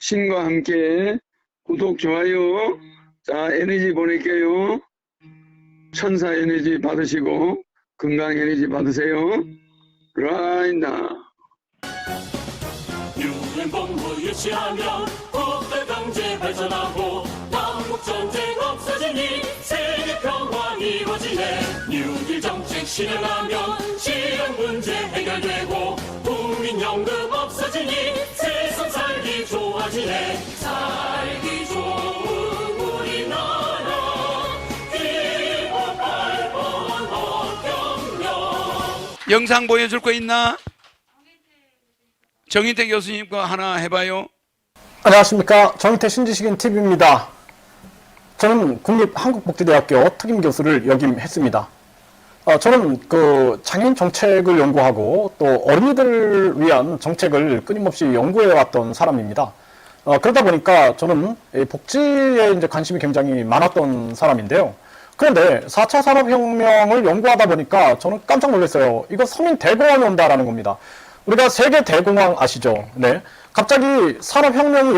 신과 함께 구독, 좋아요. 자, 에너지 보낼게요. 천사 에너지 받으시고 건강 에너지 받으세요. Right now. 유엔본부 유치하면 국가 경제 발전하고 남북 전쟁 없어지니 세계 평화 이루어지네. 뉴딜 정책 실현하면 실현 문제 해결되고 국민연금 없어지니 세상 살기 좋아지네. 살기 좋은 우리나라 기본 발본 헌경령. 영상 보여줄 거 있나? 정인태 교수님 거 하나 해봐요. 안녕하십니까. 정인태 신지식인 TV입니다. 저는 국립한국복지대학교 특임교수를 역임했습니다. 저는 장애인 정책을 연구하고 또 어린이들을 위한 정책을 끊임없이 연구해왔던 사람입니다. 그러다 보니까 저는 복지에 이제 관심이 굉장히 많았던 사람인데요. 그런데 4차 산업혁명을 연구하다 보니까 저는 깜짝 놀랐어요. 이거 서민 대공황이 온다라는 겁니다. 우리가 세계 대공황 아시죠? 네. 갑자기 산업혁명이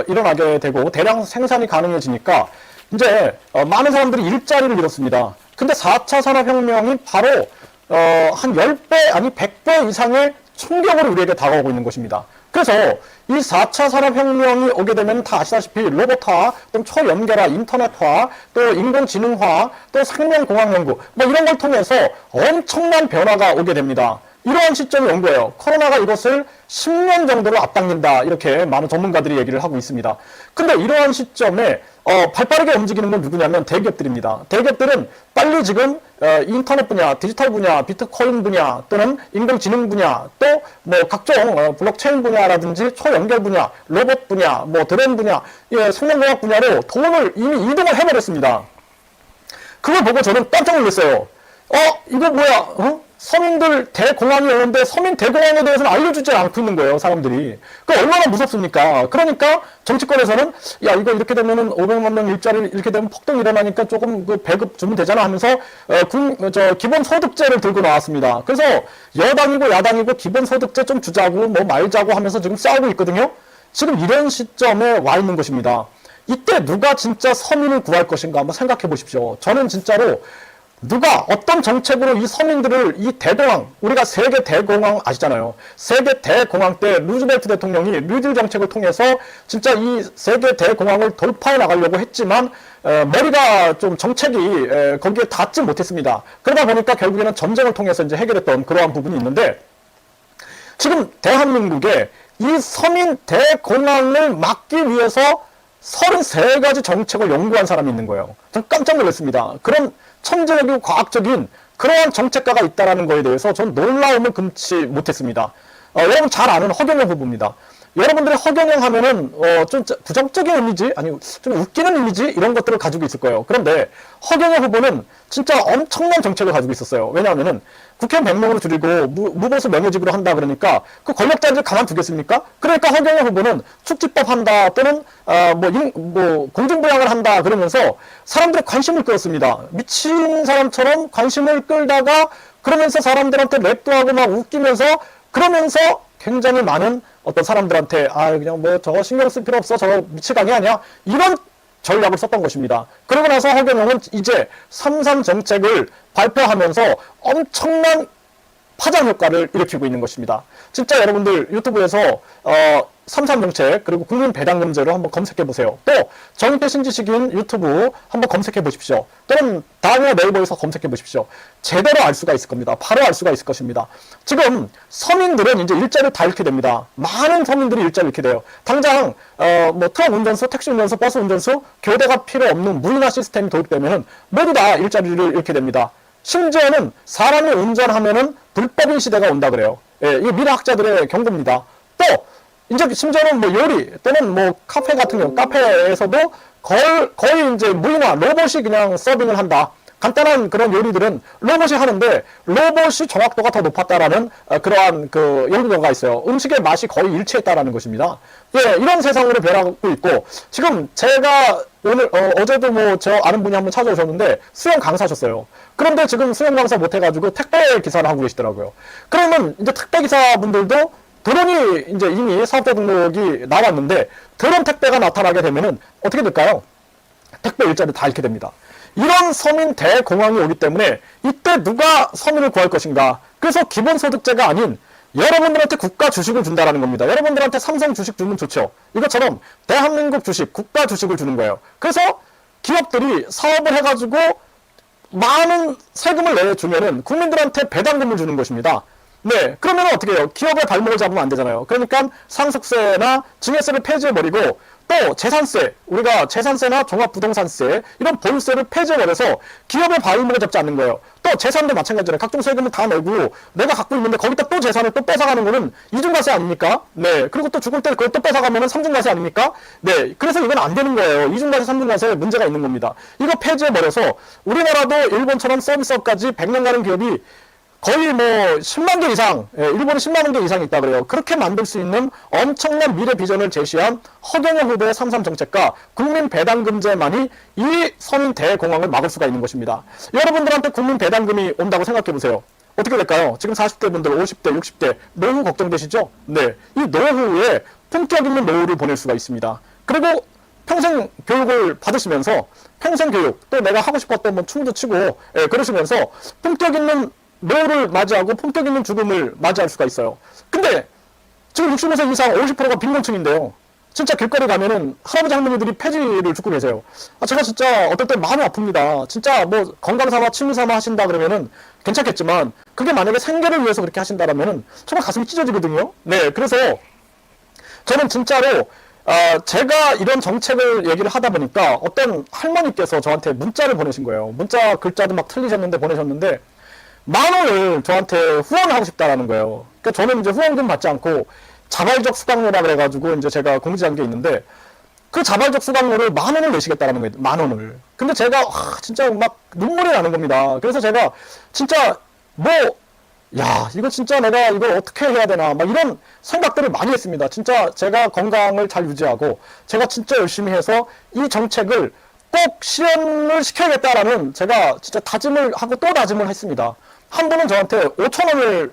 일어나게 되고 대량 생산이 가능해지니까 이제 많은 사람들이 일자리를 잃었습니다. 근데 4차 산업혁명이 바로 한 10배 아니 100배 이상의 충격으로 우리에게 다가오고 있는 것입니다. 그래서 이 4차 산업혁명이 오게 되면 다 아시다시피 로봇화, 또 초연결화, 인터넷화, 또 인공지능화, 또 생명공학 연구 뭐 이런 걸 통해서 엄청난 변화가 오게 됩니다. 이러한 시점이 온 거예요. 코로나가 이것을 10년 정도로 앞당긴다. 이렇게 많은 전문가들이 얘기를 하고 있습니다. 근데 이러한 시점에 발빠르게 움직이는 건 누구냐면 대기업들입니다. 대기업들은 빨리 지금 인터넷 분야, 디지털 분야, 비트코인 분야 또는 인공지능 분야 또 뭐 각종 블록체인 분야라든지 초연결 분야, 로봇 분야, 뭐 드론 분야, 생명공학 분야로 돈을 이미 이동을 해버렸습니다. 그걸 보고 저는 깜짝 놀랐어요. 이거 뭐야? 서민들 대공황이 오는데 서민 대공황에 대해서는 알려주지 않고 있는 거예요, 사람들이. 그 얼마나 무섭습니까? 그러니까 정치권에서는 야, 이거 이렇게 되면은 500만 명 일자리 이렇게 되면 폭등 일어나니까 조금 배급 주면 되잖아 하면서 기본소득제를 들고 나왔습니다. 그래서 여당이고 야당이고 기본소득제 좀 주자고 뭐 말자고 하면서 지금 싸우고 있거든요. 지금 이런 시점에 와 있는 것입니다. 이때 누가 진짜 서민을 구할 것인가 한번 생각해 보십시오. 저는 진짜로 누가 어떤 정책으로 이 서민들을 이 대공황, 우리가 세계 대공황 아시잖아요. 세계 대공황 때 루즈벨트 대통령이 뉴딜 정책을 통해서 진짜 이 세계 대공황을 돌파해 나가려고 했지만 머리가 좀 정책이 거기에 닿지 못했습니다. 그러다 보니까 결국에는 전쟁을 통해서 이제 해결했던 그러한 부분이 있는데 지금 대한민국에 이 서민 대공황을 막기 위해서 33가지 정책을 연구한 사람이 있는 거예요. 전 깜짝 놀랐습니다. 그런 천재적이고 과학적인 그러한 정책가가 있다는 거에 대해서 전 놀라움을 금치 못했습니다. 여러분 잘 아는 허경영 후보입니다. 여러분들이 허경영 하면은 좀 부정적인 이미지, 아니 좀 웃기는 이미지 이런 것들을 가지고 있을 거예요. 그런데 허경영 후보는 진짜 엄청난 정책을 가지고 있었어요. 왜냐하면은 국회의원 100명으로 줄이고 무보수 명예직으로 한다 그러니까 그 권력자들 가만두겠습니까? 그러니까 허경영 후보는 축지법 한다 또는 공중부양을 한다 그러면서 사람들의 관심을 끌었습니다. 미친 사람처럼 관심을 끌다가 그러면서 사람들한테 랩도 하고 막 웃기면서 그러면서 굉장히 많은 어떤 사람들한테 그냥 뭐 저거 신경 쓸 필요 없어 저거 미치광이 아니야 이런 전략을 썼던 것입니다. 그러고 나서 허경영은 이제 3.3 정책을 발표하면서 엄청난 파장 효과를 일으키고 있는 것입니다. 진짜 여러분들 유튜브에서 3.3 정책 그리고 국민 배당금제로 한번 검색해 보세요. 또 정인태 신지식인 유튜브 한번 검색해 보십시오. 또는 다음에 네이버에서 검색해 보십시오. 제대로 알 수가 있을 겁니다. 바로 알 수가 있을 것입니다. 지금 서민들은 이제 일자리를 다 잃게 됩니다. 많은 서민들이 일자리를 잃게 돼요. 당장 트럭 운전수, 택시 운전수, 버스 운전수 교대가 필요 없는 무인화 시스템이 도입되면 모두 다 일자리를 잃게 됩니다. 심지어는 사람이 운전하면은 불법인 시대가 온다 그래요. 예, 이게 미래학자들의 경고입니다. 또 이제 심지어는 뭐 요리 또는 뭐 카페 같은 경우 카페에서도 거의 이제 무인화 로봇이 그냥 서빙을 한다. 간단한 그런 요리들은 로봇이 하는데 로봇이 정확도가 더 높았다라는 그러한 그 연구 결과가 있어요. 음식의 맛이 거의 일치했다라는 것입니다. 예, 이런 세상으로 변하고 있고 지금 제가 오늘 어제도 뭐 저 아는 분이 한번 찾아오셨는데 수영 강사셨어요. 그런데 지금 수영 강사 못 해가지고 택배 기사를 하고 계시더라고요. 그러면 이제 택배 기사분들도 드론이 이제 이미 사업자 등록이 나왔는데 드론 택배가 나타나게 되면은 어떻게 될까요? 택배 일자를 다 잃게 됩니다. 이런 서민 대공황이 오기 때문에 이때 누가 서민을 구할 것인가? 그래서 기본소득제가 아닌 여러분들한테 국가 주식을 준다라는 겁니다. 여러분들한테 삼성 주식 주면 좋죠. 이것처럼 대한민국 주식, 국가 주식을 주는 거예요. 그래서 기업들이 사업을 해가지고 많은 세금을 내주면은 국민들한테 배당금을 주는 것입니다. 네, 그러면 어떻게 해요? 기업의 발목을 잡으면 안 되잖아요. 그러니까 상속세나 증여세를 폐지해버리고 또 재산세, 우리가 재산세나 종합부동산세 이런 보유세를 폐지해버려서 기업의 발목을 잡지 않는 거예요. 또 재산도 마찬가지잖아요. 각종 세금을 다 내고 내가 갖고 있는데 거기다 또 재산을 또 뺏어가는 거는 이중과세 아닙니까? 네, 그리고 또 죽을 때 그걸 또 뺏어가면 삼중과세 아닙니까? 네, 그래서 이건 안 되는 거예요. 이중과세, 삼중과세에 문제가 있는 겁니다. 이거 폐지해버려서 우리나라도 일본처럼 서비스업까지 100년 가는 기업이 거의 뭐 10만 개 이상, 일본에 10만 개 이상 있다 그래요. 그렇게 만들 수 있는 엄청난 미래 비전을 제시한 허경영 후보의 3.3 정책과 국민 배당금제만이 이 서민 대공황을 막을 수가 있는 것입니다. 여러분들한테 국민 배당금이 온다고 생각해 보세요. 어떻게 될까요? 지금 40대 분들, 50대, 60대 노후 걱정되시죠? 네, 이 노후에 품격 있는 노후를 보낼 수가 있습니다. 그리고 평생 교육을 받으시면서 평생 교육, 또 내가 하고 싶었던 뭐 춤도 추고 그러시면서 품격 있는 노후를 맞이하고 품격 있는 죽음을 맞이할 수가 있어요. 근데 지금 65세 이상 50%가 빈곤층인데요. 진짜 길거리 가면은 할아버지 할머니들이 폐지를 죽고 계세요. 제가 진짜 어떨 때 마음이 아픕니다. 진짜 뭐 건강 삼아 취미 삼아 하신다 그러면은 괜찮겠지만 그게 만약에 생계를 위해서 그렇게 하신다라면은 정말 가슴이 찢어지거든요. 네, 그래서 저는 진짜로 제가 이런 정책을 얘기를 하다 보니까 어떤 할머니께서 저한테 문자를 보내신 거예요. 문자 글자도 막 틀리셨는데 보내셨는데 10,000원을 저한테 후원을 하고 싶다라는 거예요. 그러니까 저는 이제 후원금 받지 않고 자발적 수강료라 그래가지고 이제 제가 공지한 게 있는데 그 자발적 수강료를 10,000원을 내시겠다라는 거예요. 10,000원을. 근데 제가 진짜 막 눈물이 나는 겁니다. 그래서 제가 진짜 이거 진짜 내가 이걸 어떻게 해야 되나 막 이런 생각들을 많이 했습니다. 진짜 제가 건강을 잘 유지하고 제가 진짜 열심히 해서 이 정책을 꼭 실현을 시켜야겠다라는 제가 진짜 다짐을 하고 또 다짐을 했습니다. 한 분은 저한테 5,000원을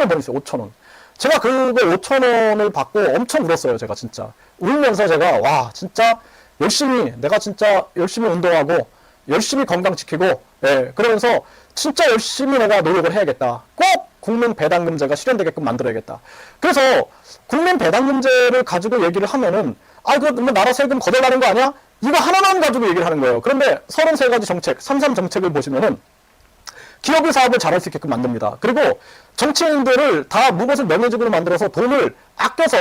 보냈어요. 5,000원. 제가 그거 5,000원을 받고 엄청 울었어요. 제가 진짜. 울면서 제가 진짜 내가 진짜 열심히 운동하고 열심히 건강 지키고 그러면서 진짜 열심히 내가 노력을 해야겠다. 꼭 국민 배당금제가 실현되게끔 만들어야겠다. 그래서 국민 배당금제를 가지고 얘기를 하면은 그거 뭐 나라 세금 거덜나는 거 아니야? 이거 하나만 가지고 얘기를 하는 거예요. 그런데 33가지 정책, 3.3 정책을 보시면은 기업의 사업을 잘할 수 있게끔 만듭니다. 그리고 정치인들을 다 무것을 명예직으로 만들어서 돈을 아껴서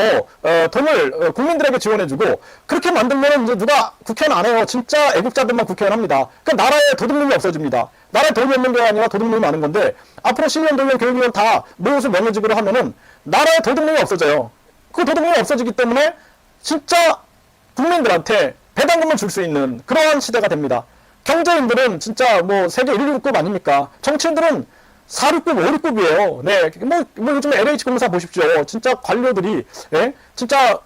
돈을 국민들에게 지원해주고 그렇게 만들면 이제 누가 국회의원 안 해요. 진짜 애국자들만 국회의원 합니다. 그러니까 나라의 도둑놈이 없어집니다. 나라에 돈이 없는 게 아니라 도둑놈이 많은 건데 앞으로 신년도면 교육위원 다 무엇을 명예직으로 하면은 나라의 도둑놈이 없어져요. 그 도둑놈이 없어지기 때문에 진짜 국민들한테 배당금을 줄 수 있는 그러한 시대가 됩니다. 경제인들은 진짜 뭐 세계 1, 2급 아닙니까? 정치인들은 4, 6급, 5, 6급이에요. 네, 뭐 요즘 LH공사 보십시오. 진짜 관료들이, 진짜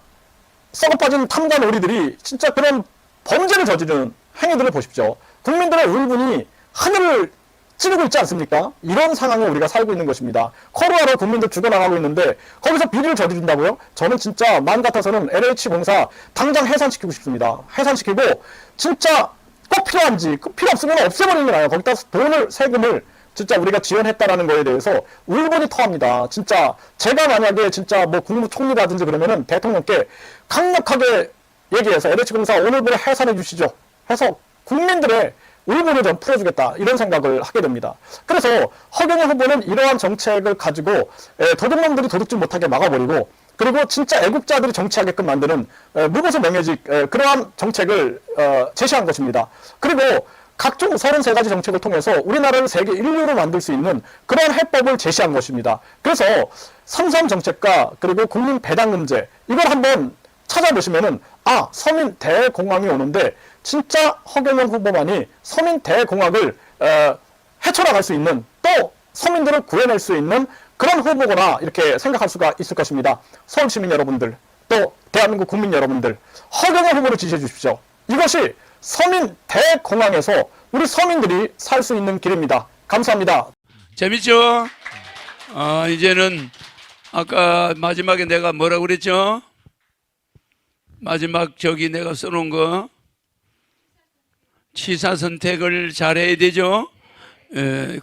썩어 빠진 탐관오리들이 진짜 그런 범죄를 저지르는 행위들을 보십시오. 국민들의 울분이 하늘을 찌르고 있지 않습니까? 이런 상황에 우리가 살고 있는 것입니다. 코로나로 국민들 죽어나가고 있는데 거기서 비리를 저지른다고요? 저는 진짜 마음 같아서는 LH공사 당장 해산시키고 싶습니다. 해산시키고 진짜 꼭 필요한지 필요 없으면 없애버리는 게 나아요. 거기다 세금을 진짜 우리가 지원했다라는 거에 대해서 울분이 토합니다. 진짜 제가 만약에 진짜 뭐 국무총리라든지 그러면은 대통령께 강력하게 얘기해서 LH공사 오늘부로 해산해 주시죠 해서 국민들의 울분을 좀 풀어주겠다 이런 생각을 하게 됩니다. 그래서 허경영 후보는 이러한 정책을 가지고 도둑놈들이 도둑질 못하게 막아버리고 그리고 진짜 애국자들이 정치하게끔 만드는 무고수 명예직 그러한 정책을 제시한 것입니다. 그리고 각종 33가지 정책을 통해서 우리나라를 세계 1위로 만들 수 있는 그런 해법을 제시한 것입니다. 그래서 3.3 정책과 그리고 국민 배당금제 이걸 한번 찾아보시면은 서민 대공황이 오는데 진짜 허경영 후보만이 서민 대공황을 헤쳐나갈 수 있는 또 서민들을 구해낼 수 있는 그런 후보구나 이렇게 생각할 수가 있을 것입니다. 서울 시민 여러분들 또 대한민국 국민 여러분들 허경영 후보를 지지해 주십시오. 이것이 서민 대공황에서 우리 서민들이 살 수 있는 길입니다. 감사합니다. 재밌죠? 이제는 아까 마지막에 내가 뭐라고 그랬죠? 마지막 저기 내가 써놓은 거 취사 선택을 잘해야 되죠.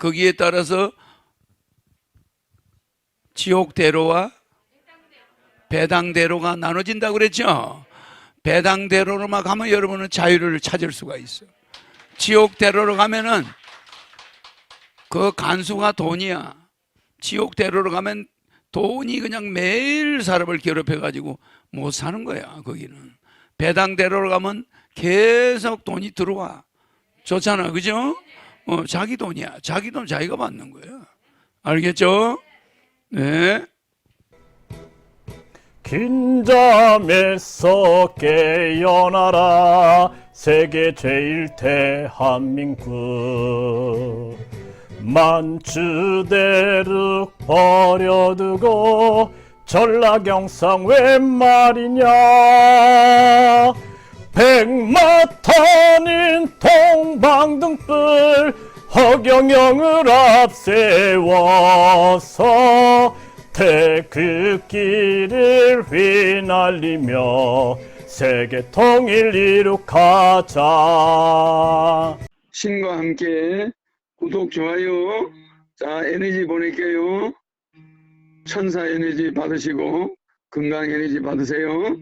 거기에 따라서 지옥대로와 배당대로가 나눠진다고 그랬죠. 배당대로로만 가면 여러분은 자유를 찾을 수가 있어. 지옥대로로 가면은 그 간수가 돈이야. 지옥대로로 가면 돈이 그냥 매일 사람을 괴롭혀가지고 못 사는 거야. 거기는 배당대로로 가면 계속 돈이 들어와. 좋잖아, 그죠? 자기 돈이야. 자기 돈 자기가 받는 거야. 알겠죠? 네. 긴잠에서 깨어나라 세계 제일 대한민국 만주대륙 버려두고 전라경상 웬 말이냐 백마탄인 동방등불 허경영을 앞세워서 태극기를 휘날리며 세계 통일 이룩하자. 신과 함께 구독, 좋아요. 자, 에너지 보낼게요. 천사 에너지 받으시고 건강 에너지 받으세요.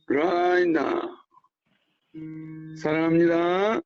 라인다. 사랑합니다.